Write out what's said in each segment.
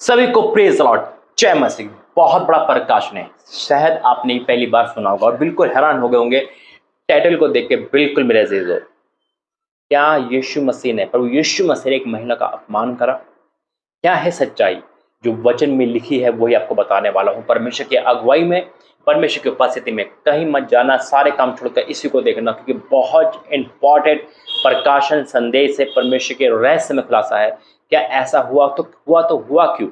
सभी को praise Lord, जय मसीह। बहुत बड़ा प्रकाशन है, शायद आपने पहली बार सुना होगा और बिल्कुल हैरान हो गए होंगे टाइटल को देख के। बिल्कुल मेरे अजीजों, क्या यीशु मसीह ने, प्रभु यीशु मसीह ने एक महिला का अपमान करा? क्या है सच्चाई? जो वचन में लिखी है वही आपको बताने वाला हूँ। परमेश्वर की अगुवाई में, परमेश्वर की उपस्थिति में कहीं मत जाना, सारे काम छोड़कर इसी को देखना, क्योंकि बहुत इंपॉर्टेंट प्रकाशन संदेश है। परमेश्वर के रहस्य में खुलासा है। क्या ऐसा हुआ तो हुआ क्यों?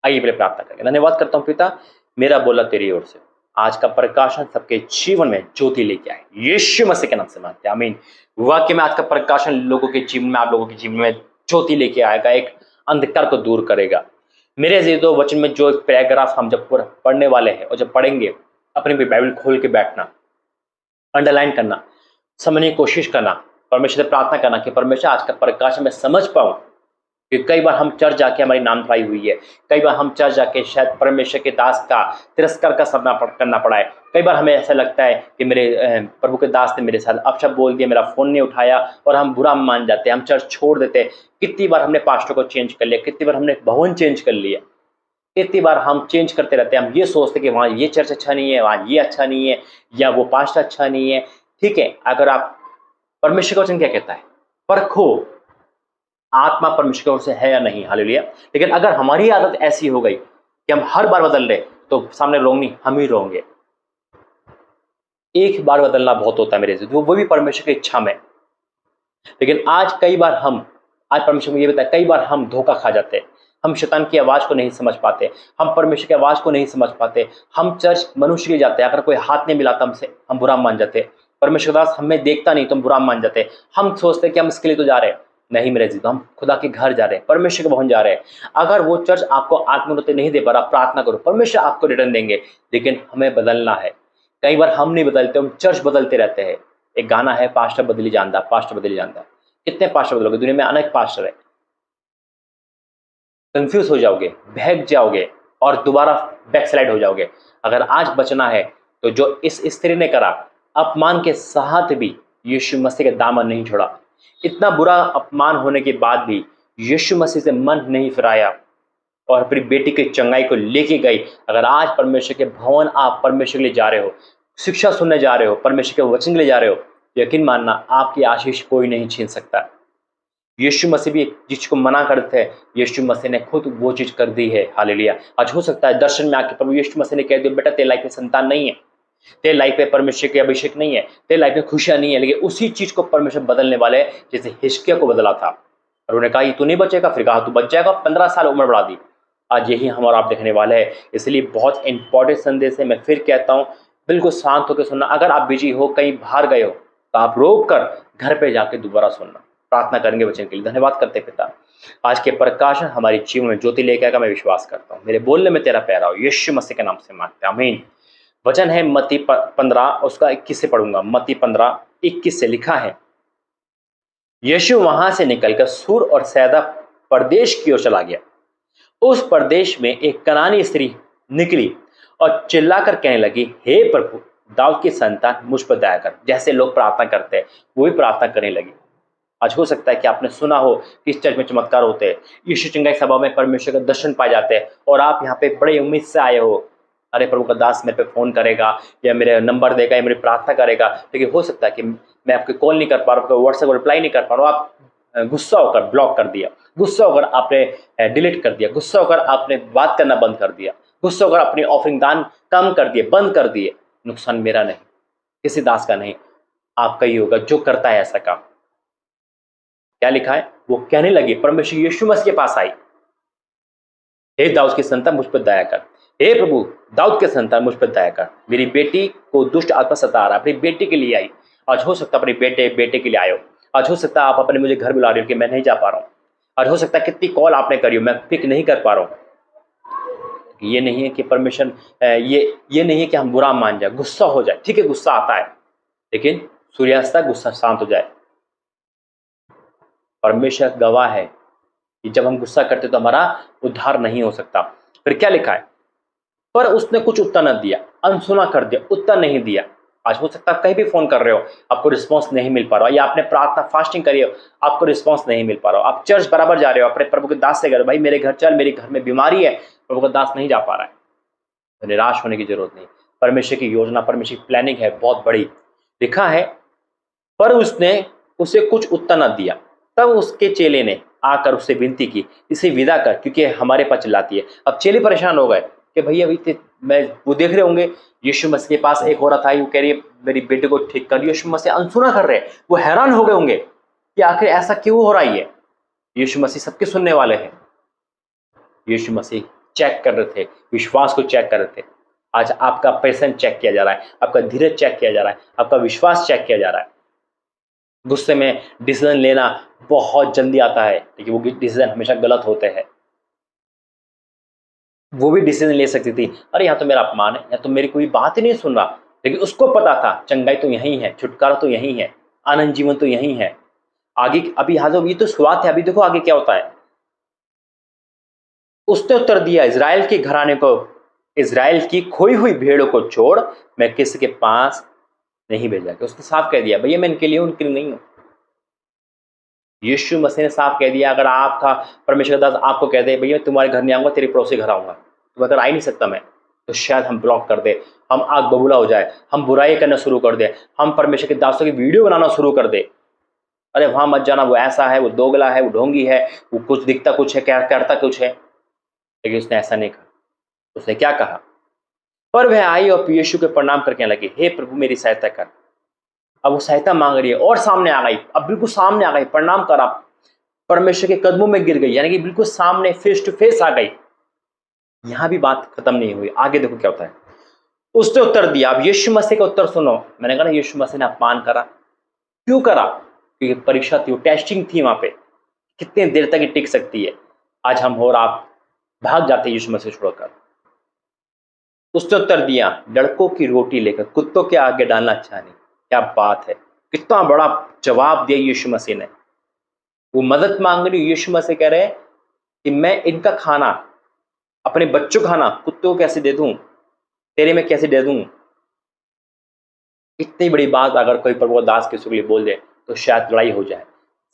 आइए पहले प्रार्थना करेंगे। धन्यवाद करता हूँ पिता, मेरा बोला तेरी ओर से आज का प्रकाशन सबके जीवन में ज्योति लेके आए, यीशु मसीह के नाम से मानते हैं, आमीन। वाक्य में आज का प्रकाशन लोगों के जीवन में, आप लोगों के जीवन में ज्योति लेके आएगा, एक अंधकार को दूर करेगा। मेरे अजीजों, वचन में जो एक पैराग्राफ हम जब पढ़ने वाले हैं और जब पढ़ेंगे, अपनी भी बाइबल खोल के बैठना, अंडरलाइन करना, समझने की कोशिश करना, परमेश्वर से प्रार्थना करना कि परमेश्वर आज का प्रकाशन में समझ पाऊं। कि कई बार हम चर्च जाके हमारी नाम धराई हुई है, कई बार हम चर्च जाके शायद परमेश्वर के दास का तिरस्कार का सामना करना पड़ा है। कई बार हमें ऐसा लगता है कि मेरे प्रभु के दास ने मेरे साथ अपशब्द बोल दिया, मेरा फोन नहीं उठाया, और हम बुरा मान जाते हैं, हम चर्च छोड़ देते हैं। कितनी बार हमने पास्टर को चेंज कर लिया, कितनी बार हमने भवन चेंज कर लिया, कितनी बार हम चेंज करते रहते हैं। हम ये सोचते कि वहाँ ये चर्च अच्छा नहीं है, वहाँ ये अच्छा नहीं है, या वो पास्टर अच्छा नहीं है। ठीक है, अगर आप, परमेश्वर का वचन क्या कहता है? परखो आत्मा परमेश्वर की ओर से है या नहीं, हालेलुया। लेकिन अगर हमारी आदत ऐसी हो गई कि हम हर बार बदल रहे, तो सामने रोंग नहीं, हम ही रोंगे। एक बार बदलना बहुत होता है मेरे से, वो भी परमेश्वर की इच्छा में। लेकिन आज परमेश्वर को ये बताया, कई बार हम धोखा खा जाते हैं। हम शैतान की आवाज को नहीं समझ पाते, हम परमेश्वर की आवाज को नहीं समझ पाते। हम चर्च मनुष्य के जाते हैं, अगर कोई हाथ नहीं मिलाता हमसे, हम बुरा मान जाते। परमेश्वर दास हमें देखता नहीं तो हम बुरा मान जाते। हम सोचते कि हम इसके लिए तो जा रहे हैं, नहीं मेरे जीतो, हम खुदा के घर जा रहे हैं, परमेश्वर के भवन जा रहे हैं। अगर वो चर्च आपको आत्मोन्नति नहीं दे पा रहा, प्रार्थना करो, परमेश्वर आपको रिटर्न देंगे। लेकिन हमें बदलना है। कई बार हम नहीं बदलते, हम चर्च बदलते रहते हैं। एक गाना है, पास्टर बदली जानदा, पास्टर बदली जानदा। कितने पास्टर बदलोगे? दुनिया में अनेक पास्टर है। कंफ्यूज हो जाओगे, बहक जाओगे और दोबारा बैकस्लाइड हो जाओगे। अगर आज बचना है तो जो इस स्त्री ने करा, अपमान के साथ भी यीशु मसीह के दामन नहीं छोड़ा। इतना बुरा अपमान होने के बाद भी यीशु मसीह से मन नहीं फिराया और अपनी बेटी की चंगाई को लेके गई। अगर आज परमेश्वर के भवन आप परमेश्वर के लिए जा रहे हो, शिक्षा सुनने जा रहे हो, परमेश्वर के वचन के लिए जा रहे हो, यकीन मानना आपकी आशीष कोई नहीं छीन सकता। यीशु मसीह भी जिस को मना करते हैं, यीशु मसीह ने खुद वो चीज कर दी है, हालेलुया। आज हो सकता है दर्शन में आके प्रभु यीशु मसीह ने कह दिया, बेटा तेरे लाइफ में संतान नहीं है, तेरे लाइफ में परमेश्वर के अभिषेक नहीं है, तेरे लाइफ में खुशियां नहीं है। लेकिन उसी चीज को परमेश्वर बदलने वाले हैं, जैसे हिजकिय्याह को बदला था। और उन्होंने कहा तू नहीं बचेगा, फिर कहा तू बच जाएगा, 15 साल उम्र बढ़ा दी। आज यही हम और आप देखने वाले हैं। इसलिए बहुत इंपॉर्टेंट संदेश है। मैं फिर कहता हूँ, बिल्कुल शांत होकर सुनना। अगर आप बिजी हो, कहीं बाहर गए हो, तो आप रोक कर घर पे जाके दोबारा सुनना। प्रार्थना करेंगे वचन के लिए। धन्यवाद करते पिता, आज के प्रकाशन हमारे जीवन में ज्योति लेकर आएगा, मैं विश्वास करता हूँ। मेरे बोलने में तेरा प्यारा हो, यीशु मसीह के नाम से मांगते हैं, आमीन। वचन है मत्ती 15, उसका 21 से पढ़ूंगा। मत्ती 15:21 से लिखा है, यीशु वहां से निकलकर सूर और सैदा प्रदेश की ओर चला गया। उस प्रदेश में एक कनानी स्त्री निकली और चिल्लाकर कहने लगी, हे प्रभु, दाऊद की संतान, मुझ पर दया कर। जैसे लोग प्रार्थना करते हैं, वो भी प्रार्थना करने लगी। आज हो सकता है कि आपने सुना हो कि इस चर्च में चमत्कार होते हैं, यीशु चंगाई सभा में परमेश्वर का दर्शन पाए जाते हैं, और आप यहाँ पे बड़े उम्मीद से आए हो, अरे प्रभु का दास मेरे पे फोन करेगा या मेरे नंबर देगा या मेरी प्रार्थना करेगा। लेकिन हो सकता है कि मैं आपके कॉल नहीं कर पा रहा हूँ, व्हाट्सएप रिप्लाई नहीं कर पा रहा हूँ। आप गुस्सा होकर ब्लॉक कर दिया, गुस्सा होकर आपने डिलीट कर दिया, गुस्सा होकर आपने बात करना बंद कर दिया, गुस्सा होकर अपनी ऑफरिंग दान कम कर दिए, बंद कर दिए। नुकसान मेरा नहीं, किसी दास का नहीं, आपका ही होगा जो करता है ऐसा काम। क्या लिखा है? वो कहने लगी, परमेश्वर यीशु मसीह के पास आई, हे दाऊद की संतान, मुझ पर दया कर। हे प्रभु, दाऊद के संतान, मुझ पर दया कर। मेरी बेटी को दुष्ट आत्मा सता रहा है। अपनी बेटी के लिए आई। आज हो सकता है अपने बेटे के लिए आयो। आज हो सकता है आप अपने मुझे घर बुला रहे हो कि मैं नहीं जा पा रहा हूँ। आज हो सकता है कितनी कॉल आपने करी हो, मैं पिक नहीं कर पा रहा हूँ। ये नहीं है कि परमेश्वर, ये नहीं है कि हम बुरा मान जाए, गुस्सा हो जाए। ठीक है, गुस्सा आता है, लेकिन सूर्यास्त तक गुस्सा शांत हो जाए। परमेश्वर गवाह है कि जब हम गुस्सा करते तो हमारा उद्धार नहीं हो सकता। फिर क्या लिखा है? पर उसने कुछ उत्तर न दिया, अनसुना कर दिया, उत्तर नहीं दिया। आज हो सकता है कहीं भी फोन कर रहे हो, आपको रिस्पांस नहीं मिल पा रहा, या आपने प्रार्थना फास्टिंग करी हो, आपको रिस्पांस नहीं मिल पा रहा, आप चर्च बराबर जा रहे हो, अपने प्रभु के दास से कह रहे हो भाई मेरे घर चल, मेरे घर में बीमारी है, प्रभु का दास नहीं जा पा रहा है, तो निराश होने की जरूरत नहीं। परमेश्वर की योजना, परमेश्वर की प्लानिंग है बहुत बड़ी। लिखा है पर उसने उसे कुछ उत्तर न दिया। तब उसके चेले ने आकर उससे विनती की, इसे विदा कर क्योंकि हमारे पास चिल्लाती है। अब चेले परेशान हो गए कि भैया अभी मैं, वो देख रहे होंगे यीशु मसीह के पास एक औरत आई, वो कह रही है मेरी बेटे को ठीक कर। यीशु मसीह अनसुना कर रहे हैं, वो हैरान हो गए होंगे कि आखिर ऐसा क्यों हो रहा है। यीशु मसीह सबके सुनने वाले हैं। यीशु मसीह चेक कर रहे थे, विश्वास को चेक कर रहे थे। आज आपका पेशेंस चेक किया जा रहा है, आपका धीरज चेक किया जा रहा है, आपका विश्वास चेक किया जा रहा है। गुस्से में डिसीजन लेना बहुत जल्दी आता है, लेकिन वो डिसीजन हमेशा गलत होते हैं। वो भी डिसीजन ले सकती थी, अरे यहाँ तो मेरा अपमान है, या तो मेरी कोई बात ही नहीं सुन रहा, लेकिन उसको पता था चंगाई तो यही है, छुटकारा तो यही है, आनंद जीवन तो यही है। आगे अभी यहाँ ये तो शुरुआत है, अभी देखो आगे क्या होता है। उसने उत्तर दिया, इज़राइल के घराने को, इज़राइल की खोई हुई भेड़ों को छोड़ मैं किसी के पास नहीं भेजा। उसने साफ कह दिया भैया मैं इनके लिए उनके लिए नहीं हूं। यीशु मसीह ने साफ कह दिया, अगर आपका परमेश्वर का दास आपको कह दे भैया तुम्हारे घर नहीं आऊंगा, तेरे पड़ोसी घर आऊंगा, तो अगर आ ही नहीं सकता मैं, तो शायद हम ब्लॉक कर दे, हम आग बबूला हो जाए, हम बुराई करना शुरू कर दे, हम परमेश्वर के दासों की वीडियो बनाना शुरू कर दे। अरे वहां मत जाना, वो ऐसा है, वो दोगला है, वो ढोंगी है, वो कुछ दिखता कुछ है, क्या करता कुछ है। लेकिन उसने ऐसा नहीं कहा। उसने क्या कहा, पर वह आई और यीशु के प्रणाम करके लगी, हे प्रभु मेरी सहायता कर। अब वो सहायता मांग रही है और सामने आ गई, अब बिल्कुल सामने आ गई, प्रणाम करा, परमेश्वर के कदमों में गिर गई, यानी कि बिल्कुल सामने फेस टू फेस आ गई। यहां भी बात खत्म नहीं हुई, आगे देखो क्या होता है। उसने उत्तर दिया, अब यीशु मसीह का उत्तर सुनो। मैंने कहा ना यीशु मसीह ने अपमान करा, क्यों करा, क्योंकि परीक्षा थी, वो टेस्टिंग थी वहां पे, कितने देर तक ये टिक सकती है। आज हम और आप भाग जाते हैं यीशु मसीह छोड़कर। उसने उत्तर दिया, लड़कों की रोटी लेकर कुत्तों के आगे डालना अच्छा नहीं। क्या बात है, कितना बड़ा जवाब दिया यीशु मसीह ने। वो मदद मांग रही, यीशु मसीह कह रहे हैं कि मैं इनका खाना, अपने बच्चों का खाना कुत्तों को कैसे दे दूं, तेरे में कैसे दे दूं। इतनी बड़ी बात अगर कोई प्रभु दास किसी के लिए बोल दे तो शायद लड़ाई हो जाए,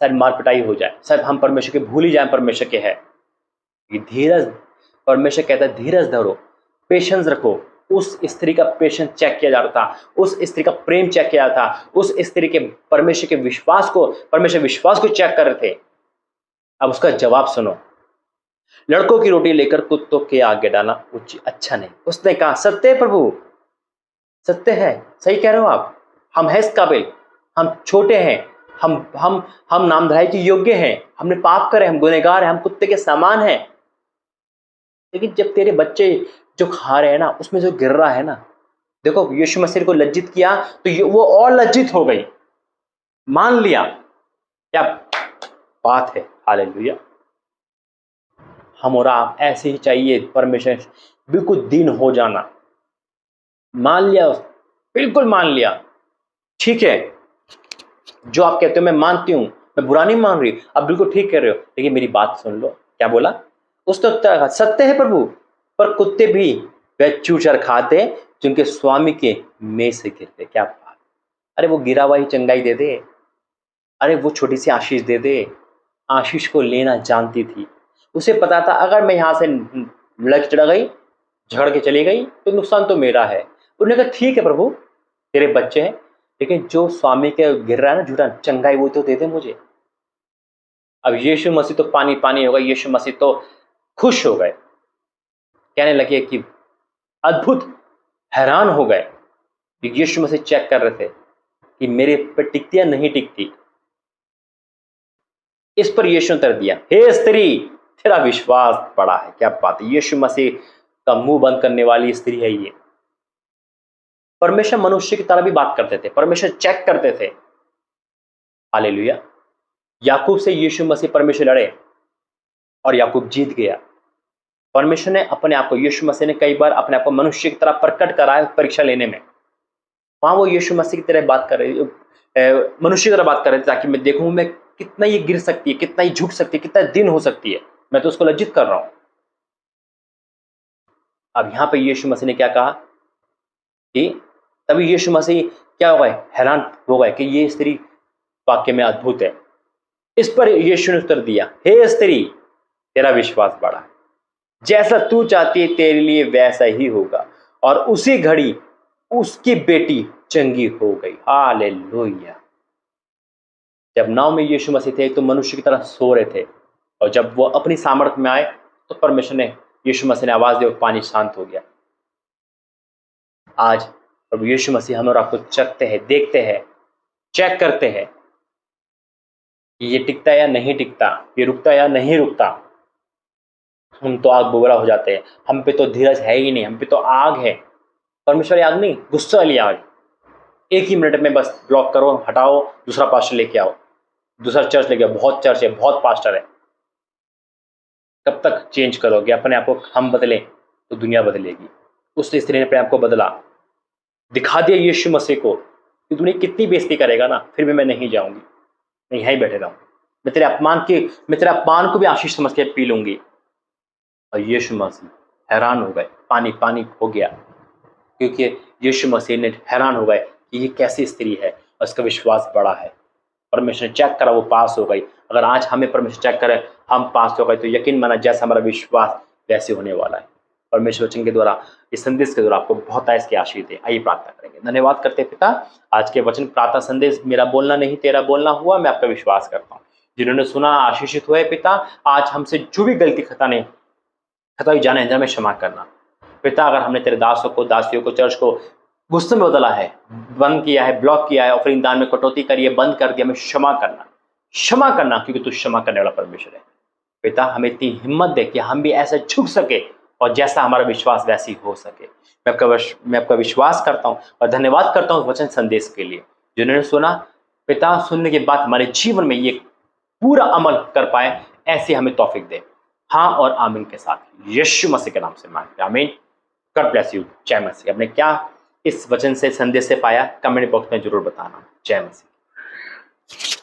शायद मार पिटाई हो जाए, शायद हम परमेश्वर के भूल ही जाए परमेश्वर के है। धीरज, परमेश्वर कहता है धीरज धरो, पेशेंस रखो। उस स्त्री का पेशेंस चेक किया जा रहा था, उस स्त्री का प्रेम चेक किया था, उस स्त्री के परमेश्वर के विश्वास को, परमेश्वर विश्वास को चेक कर रहे थे। अब उसका जवाब सुनो, लड़कों की रोटी लेकर कुत्तों के आगे डालना अच्छा नहीं। उसने कहा सत्य है प्रभु, सत्य है, सही कह रहे हो आप, हम हैं इस काबिल, हम छोटे हैं, हम नामधराई के योग्य हैं, हमने पाप करे, हम गुनहगार हैं, हम कुत्ते के समान हैं। लेकिन जब तेरे बच्चे जो खा रहे हैं ना, उसमें जो गिर रहा है ना, देखो यीशु मसीह को लज्जित किया तो वो और लज्जित हो गई, मान लिया। क्या बात है, हालेलुया। हम और आप ऐसे ही चाहिए, परमेश्वर बिल्कुल दीन हो जाना, मान लिया, बिल्कुल मान लिया, ठीक है जो आप कहते हो मैं मानती हूं, मैं बुरा नहीं मान रही, आप बिल्कुल ठीक कह रहे हो, लेकिन मेरी बात सुन लो। क्या बोला उसने उत्तर कहा, सत्य है प्रभु, पर कुत्ते भी वह चूचर खाते जिनके स्वामी के मेज से गिरते। क्या बात, अरे वो गिरा हुआ ही चंगाई दे दे, अरे वो छोटी सी आशीष दे दे। आशीष को लेना जानती थी, उसे पता था अगर मैं यहां से लग चढ़ गई, झगड़ के चली गई तो नुकसान तो मेरा है। उन्होंने कहा ठीक है प्रभु, तेरे बच्चे हैं, लेकिन जो स्वामी के गिर रहा है ना झूठा चंगाई, वो तो दे दे मुझे। अब यीशु मसीह तो पानी पानी हो गए, यीशु मसीह तो खुश हो गए, कहने लगे कि अद्भुत, हैरान हो गए। यीशु मसीह चेक कर रहे थे कि मेरे पर टिकती या नहीं टिकती। इस पर यीशु ने उत्तर दिया, हे स्त्री तेरा विश्वास बड़ा है। क्या बात है, यीशु मसीह का मुंह बंद करने वाली स्त्री है ये। परमेश्वर मनुष्य की तरह भी बात करते थे, परमेश्वर चेक करते थे। हालेलुया। याकूब से यीशु मसीह परमेश्वर लड़े और याकूब जीत गया। परमेश्वर ने अपने आप को, यीशु मसीह ने कई बार अपने आप को मनुष्य की तरह प्रकट कराया परीक्षा लेने में। वहां वो यीशु मसीह की तरह बात कर रहे, मनुष्य की तरह बात कर रहे थे, ताकि मैं देखूं मैं कितना ये गिर सकती है, कितना ये झुक सकती है, कितना दिन हो सकती है, मैं तो उसको लज्जित कर रहा हूं। अब यहां पे यीशु मसीह ने क्या कहा कि तभी यीशु मसीह क्या हो गए, हैरान हो गए कि ये स्त्री वाक्य में अद्भुत है। इस पर यीशु ने उत्तर दिया, हे स्त्री, तेरा विश्वास बड़ा है, जैसा तू चाहती है तेरे लिए वैसा ही होगा। और उसी घड़ी उसकी बेटी चंगी हो गई। हालेलुया। जब नाव में यीशु मसीह थे तो मनुष्य की तरह सो रहे थे, और जब वो अपनी सामर्थ्य में आए तो परमेश्वर ने, यीशु मसीह ने आवाज दी और पानी शांत हो गया। आज प्रभु यीशु मसीह हम और आपको चखते हैं, देखते हैं, चेक करते हैं कि ये टिकता या नहीं टिकता, ये रुकता या नहीं रुकता। हम तो आग बोगला हो जाते हैं, हम पे तो धीरज है ही नहीं, हम पे तो आग है। परमेश्वर आग नहीं, गुस्सा वाली आग। एक ही मिनट में बस ब्लॉक करो, हटाओ, दूसरा पास्टर लेके आओ, दूसरा चर्च लेके आओ। बहुत चर्च है, बहुत पास्टर है, कब तक चेंज करोगे अपने आप को? हम बदलें तो दुनिया बदलेगी। उस स्त्री ने अपने आप को बदला, दिखा दिया यीशु मसीह को कि दुनिया कितनी बेइज्जती करेगा ना, फिर भी मैं नहीं जाऊंगी, मैं यहीं बैठे रहूंगी, मैं तेरे अपमान को भी आशीष समझ के पी लूंगी। और यीशु मसीह हैरान हो गए, पानी पानी हो गया, क्योंकि यीशु मसीह ने हैरान हो गए कि ये कैसी स्त्री है और इसका विश्वास बड़ा है। परमेश्वर ने चेक करा, वो पास हो गई। अगर आज हमें परमेश्वर चेक करे, हम पास हो गए, तो यकीन माना जैसा हमारा विश्वास वैसे होने वाला है। परमेश्वर वचन के द्वारा, इस संदेश के द्वारा आपको बहुत इसकी आशीष दे। आइए प्रार्थना करेंगे। धन्यवाद करते पिता, आज के वचन प्रार्थना संदेश मेरा बोलना नहीं तेरा बोलना हुआ, मैं आपका विश्वास करता हूँ। जिन्होंने सुना आशीषित हुए पिता, आज हमसे जो भी गलती खता हुई जाने हमें क्षमा करना पिता। अगर हमने तेरे दासों को, दासियों को, चर्च को गुस्से में बदला है, बंद किया है, ब्लॉक किया है, ऑफरिंग दान में कटौती करी है, बंद कर दिया, हमें क्षमा करना, क्योंकि तू क्षमा करने वाला परमेश्वर है पिता। हमें इतनी हिम्मत दे कि हम भी ऐसे झुक सके और जैसा हमारा विश्वास वैसी हो सके। मैं आपका विश्वास करता हूँ और धन्यवाद करता हूँ वचन संदेश के लिए, जिन्होंने सुना पिता। सुनने के बाद हमारे जीवन में ये पूरा अमल कर पाए, ऐसे हमें तौफीक दे। हाँ और आमीन के साथ यीशु मसीह के नाम से मांगते हैं, आमीन। God bless you. जय मसीह। आपने क्या इस वचन से, संदेश से पाया, कमेंट बॉक्स में जरूर बताना। जय मसीह।